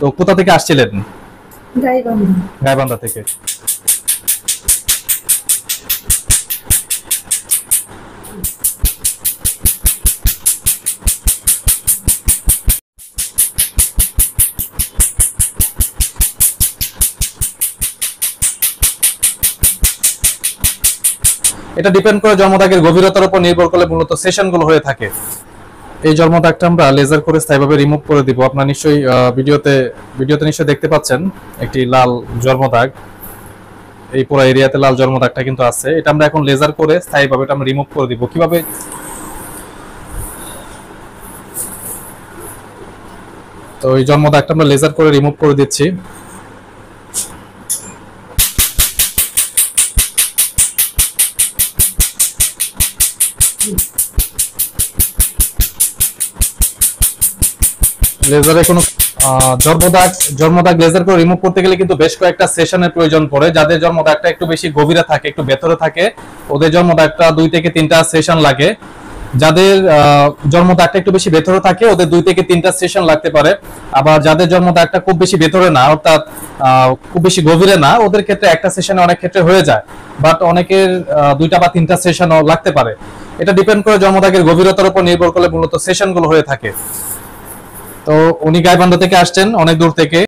তো কোথা থেকে আসছিলেন? গাইবান্ধা। গাইবান্ধা থেকে। এটা ডিপেন্ড করে জন্মদাগের গভীরতার উপর নির্ভর করে মূলত সেশনগুলো হয়ে থাকে। এই জন্মদাগটা আমরা লেজার করে স্থায়ীভাবে রিমুভ করে দিব। আপনারা নিশ্চয়ই ভিডিওতে নিশ্চয়ই দেখতে পাচ্ছেন একটি লাল জন্মদাগ, এই পুরো এরিয়াতে লাল জন্মদাগটা কিন্তু আছে। এটা আমরা এখন লেজার করে স্থায়ীভাবে এটা আমরা রিমুভ করে দিব। কিভাবে? তো এই জন্মদাগটা আমরা লেজার করে রিমুভ করে দিচ্ছি। লেজারে কোনো জন্মদাগ লেজার করে রিমুভ করতে গেলে কিন্তু বেশ কয়েকটা সেশনের প্রয়োজন পড়ে। যাদের জন্মদাগটা একটু বেশি গভীরে থাকে, একটু ভেতরে থাকে, ওদের জন্মদাগটা 2 থেকে 3টা সেশন লাগে। যাদের জন্মদাগটা একটু বেশি ভেতরে থাকে ওদের 2 থেকে 3টা সেশন লাগতে পারে। আবার যাদের জন্মদাগটা খুব বেশি ভেতরে না, অর্থাৎ খুব বেশি গভীরে না, ওদের ক্ষেত্রে একটা সেশনে অনেক ক্ষেত্রে হয়ে যায়। বাট অনেকের 2টা বা 3টা সেশনও লাগতে পারে। এটা ডিপেন্ড করে জন্মদাগের গভীরতার উপর নির্ভর করে মূলত সেশনগুলো হয়ে থাকে। তো উনি গাইবান্ধা থেকে আসছেন, অনেক দূর থেকে।